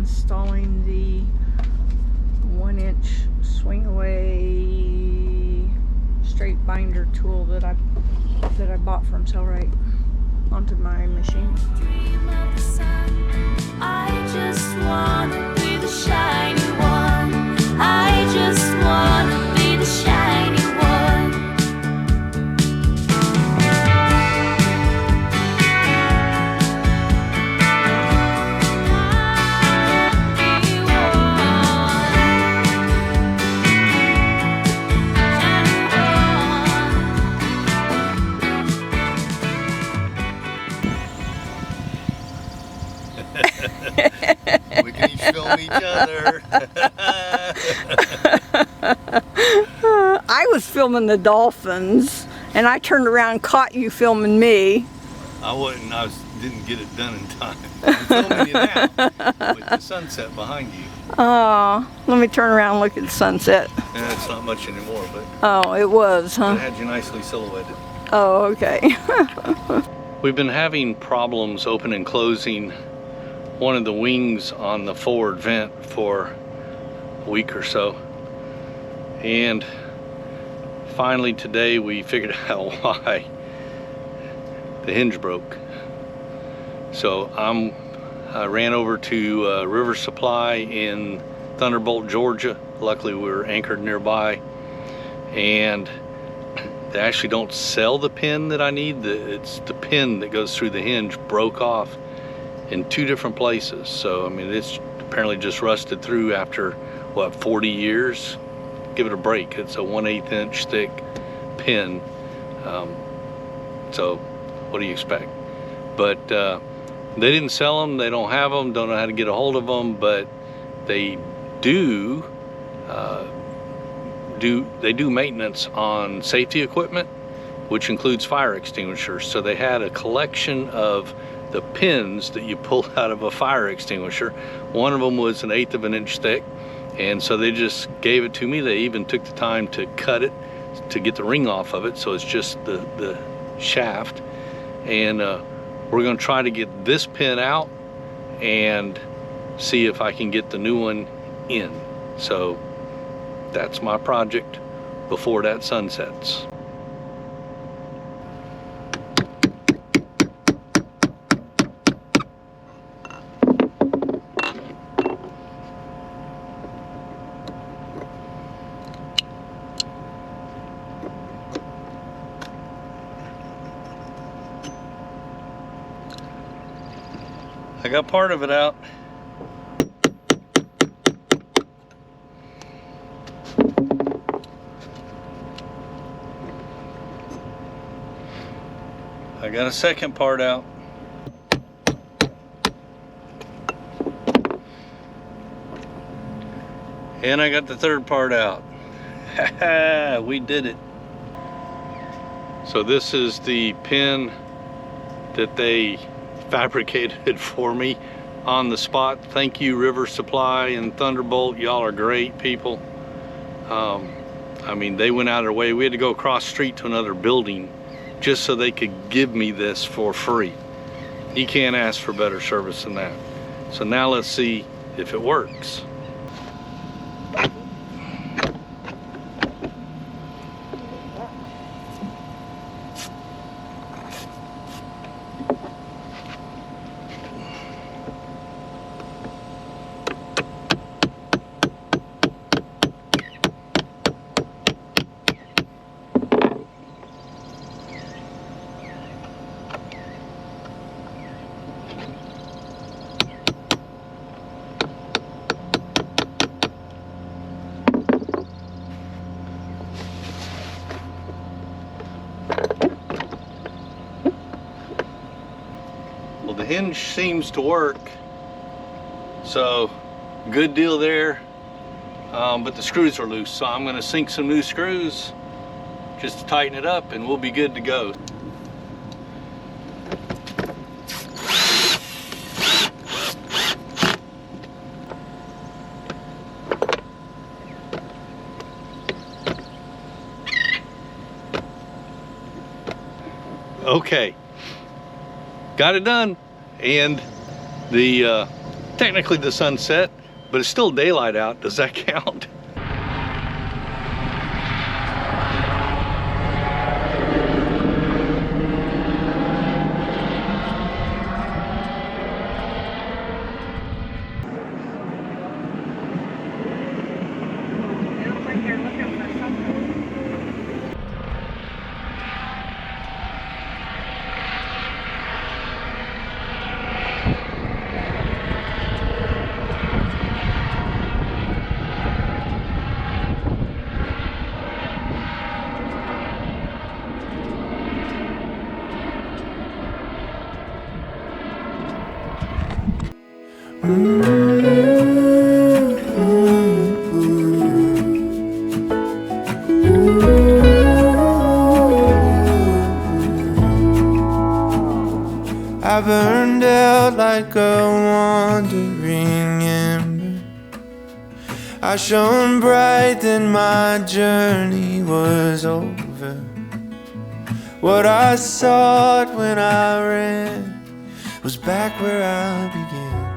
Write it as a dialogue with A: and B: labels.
A: installing the 1-inch swing away straight binder tool that I bought from Cellrite onto my machine.
B: Dream of the sun. I just wanna be the shiny one. I just wanna be the shiny one.
C: We can each film each other.
A: I was filming the dolphins, and I turned around and caught you filming me.
C: I didn't get it done in time. I'm filming you now with the sunset behind you.
A: Let me turn around and look at the sunset.
C: Yeah, it's not much anymore, but
A: Oh, it was, huh?
C: it had you nicely silhouetted.
A: Oh, okay.
C: We've been having problems opening and closing one of the wings on the forward vent for a week or so, and finally today we figured out why the hinge broke. So I ran over to River Supply in Thunderbolt, Georgia. Luckily we were anchored nearby, and they actually don't sell the pin that I need. It's the pin that goes through the hinge broke off in 2 different places. So I mean, it's apparently just rusted through after what, 40 years. Give it a break. It's a 1/8 inch thick pin. So what do you expect? But they didn't sell them. They don't have them. Don't know how to get a hold of them. But they do maintenance on safety equipment, which includes fire extinguishers. So they had a collection of the pins that you pull out of a fire extinguisher. One of them was 1/8 of an inch thick, and so they just gave it to me. They even took the time to cut it to get the ring off of it, so it's just the shaft. And we're going to try to get this pin out and see if I can get the new one in. So that's my project before that sun sets. I got part of it out. I got a second part out. And I got the third part out. We did it. So this is the pin that they fabricated for me on the spot. Thank you, River Supply and Thunderbolt. Y'all are great people. I mean, they went out of their way. We had to go across the street to another building just so they could give me this for free. You can't ask for better service than that. So now let's see if it works. Well, the hinge seems to work, so good deal there, but the screws are loose, so I'm going to sink some new screws just to tighten it up and we'll be good to go. Okay, got it done, and the Technically the sun set, but it's still daylight out. Does that count?
D: I burned out like a wandering ember. I shone bright, then my journey was over. What I sought when I ran was back where I began.